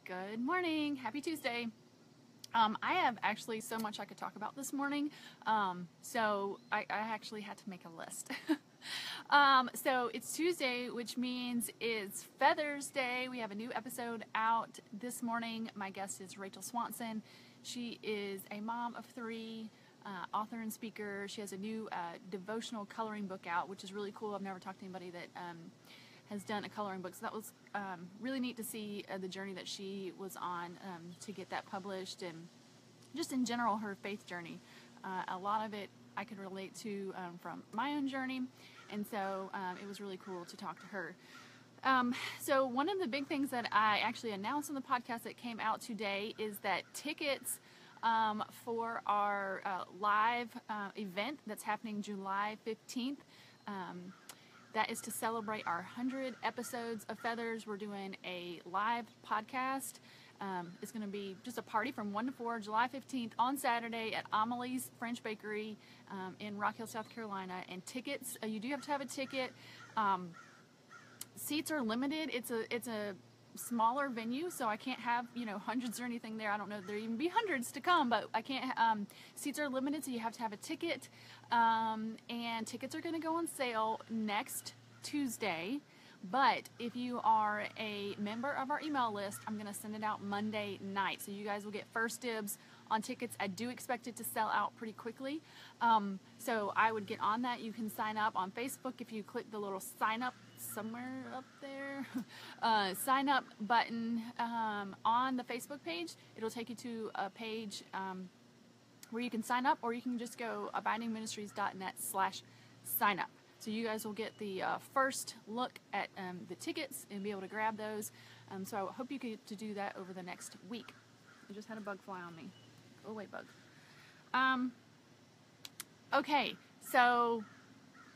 Good morning. Happy Tuesday. I have actually so much I could talk about this morning, so I actually had to make a list. So it's Tuesday, which means it's Feathers Day. We have a new episode out this morning. My guest is Rachel Swanson. She is a mom of three, author and speaker. She has a new devotional coloring book out, which is really cool. I've never talked to anybody that has done a coloring book, so that was really neat to see the journey that she was on to get that published, and just in general her faith journey. A lot of it I could relate to from my own journey, and so it was really cool to talk to her. So one of the big things that I actually announced on the podcast that came out today is that tickets for our live event that's happening July 15th, that is to celebrate our 100 episodes of Feathers. We're doing a live podcast. It's going to be just a party from 1 to 4, July 15th on Saturday at Amelie's French Bakery in Rock Hill, South Carolina. And tickets, you do have to have a ticket. Seats are limited. It's a smaller venue, so I can't have hundreds or anything there. I don't know if there'll even be hundreds to come, but I can't. Seats are limited, so you have to have a ticket. And tickets are going to go on sale next Tuesday. But if you are a member of our email list, I'm going to send it out Monday night, so you guys will get first dibs on tickets. I do expect it to sell out pretty quickly, so I would get on that. You can sign up on Facebook if you click the little sign up somewhere up there, sign up button on the Facebook page. It'll take you to a page where you can sign up, or you can just go abidingministries.net/sign up. So you guys will get the first look at the tickets and be able to grab those. So I hope you get to do that over the next week. I just had a bug fly on me. Go away, bug. Okay, so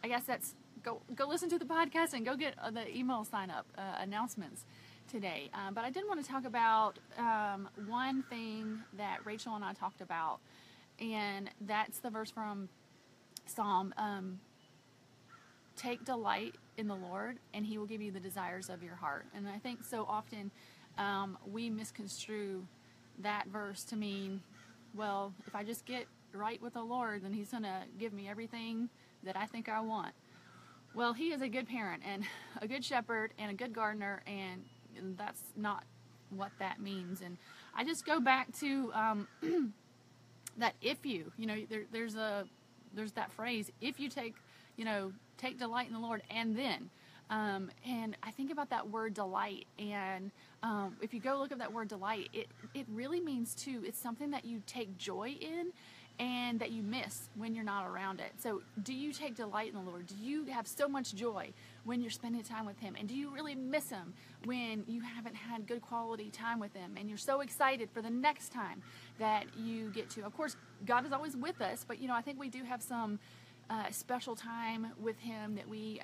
I guess that's go listen to the podcast and go get the email sign up announcements today. But I did want to talk about one thing that Rachel and I talked about, and that's the verse from Psalm. Take delight in the Lord, and He will give you the desires of your heart. And I think so often we misconstrue that verse to mean, well, if I just get right with the Lord, then He's going to give me everything that I think I want. Well, He is a good parent and a good shepherd and a good gardener, and that's not what that means. And I just go back to that if you, there's that phrase, if you take delight in the Lord, and then, and I think about that word delight, and if you go look up that word delight, it really means too, it's something that you take joy in and that you miss when you're not around it. So do you take delight in the Lord? Do you have so much joy when you're spending time with Him? And do you really miss Him when you haven't had good quality time with Him, and you're so excited for the next time that you get to? Of course, God is always with us, but I think we do have some special time with Him that we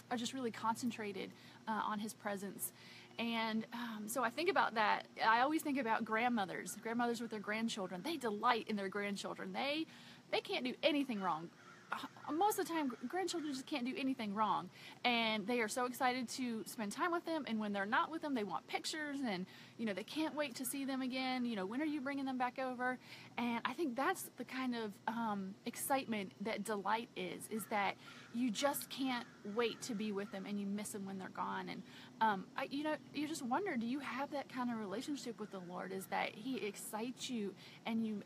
are just really concentrated on His presence. And so I think about that. I always think about grandmothers with their grandchildren. They delight in their grandchildren. They can't do anything wrong. Most of the time, grandchildren just can't do anything wrong, and they are so excited to spend time with them. And when they're not with them, they want pictures, and they can't wait to see them again. When are you bringing them back over? And I think that's the kind of excitement that delight is that you just can't wait to be with them, and you miss them when they're gone. And you just wonder, do you have that kind of relationship with the Lord? Is that He excites you, and you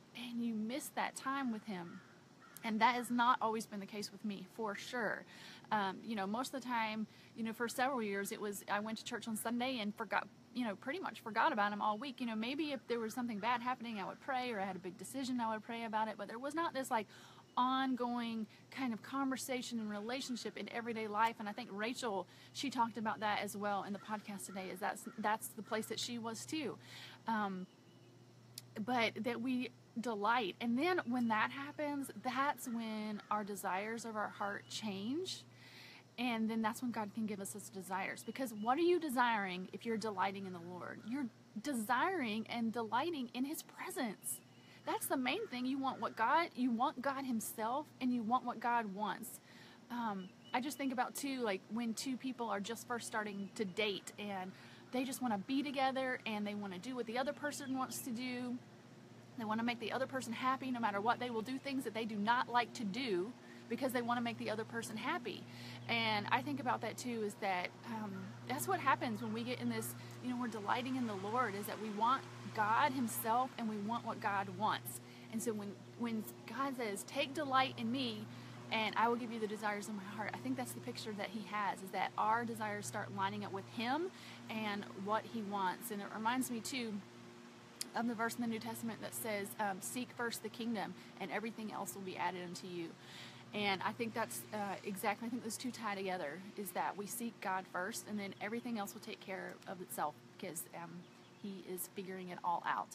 miss that time with Him? And that has not always been the case with me, for sure. Most of the time, for several years, I went to church on Sunday and pretty much forgot about Him all week. Maybe if there was something bad happening, I would pray, or I had a big decision, I would pray about it. But there was not this ongoing kind of conversation and relationship in everyday life. And I think Rachel, she talked about that as well in the podcast today, is that's the place that she was too. But that we delight, and then when that happens, that's when our desires of our heart change, and then that's when God can give us His desires. Because what are you desiring if you're delighting in the Lord? You're desiring and delighting in His presence. That's the main thing. You want you want God Himself, and you want what God wants. I just think about too, when two people are just first starting to date, and they just want to be together and they want to do what the other person wants to do. They want to make the other person happy no matter what. They will do things that they do not like to do because they want to make the other person happy. And I think about that too, is that that's what happens when we get in this, we're delighting in the Lord, is that we want God himself and we want what God wants. And so when God says, take delight in me and I will give you the desires of my heart, I think that's the picture that he has, is that our desires start lining up with him and what he wants. And it reminds me too of the verse in the New Testament that says, seek first the kingdom and everything else will be added unto you. And I think that's exactly, I think those two tie together, is that we seek God first and then everything else will take care of itself, because he is figuring it all out.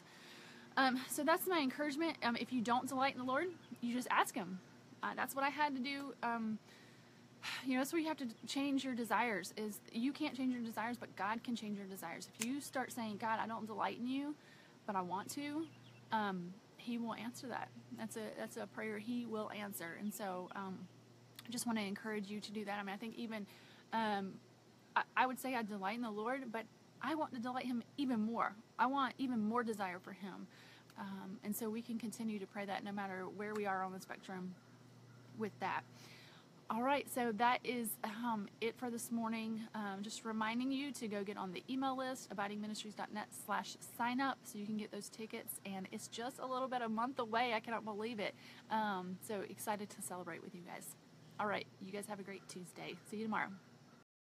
So that's my encouragement. If you don't delight in the Lord, you just ask him. That's what I had to do. That's where you have to change your desires. Is you can't change your desires, but God can change your desires. If you start saying, God, I don't delight in you, but I want to, he will answer that. That's a prayer he will answer. And so I just want to encourage you to do that. I mean, I think even I would say I delight in the Lord, but I want to delight him even more. I want even more desire for him. And so we can continue to pray that no matter where we are on the spectrum with that. All right, so that is it for this morning. Just reminding you to go get on the email list, abidingministries.net/sign up, so you can get those tickets. And it's just a little bit, a month away. I cannot believe it. So excited to celebrate with you guys. All right, you guys have a great Tuesday. See you tomorrow.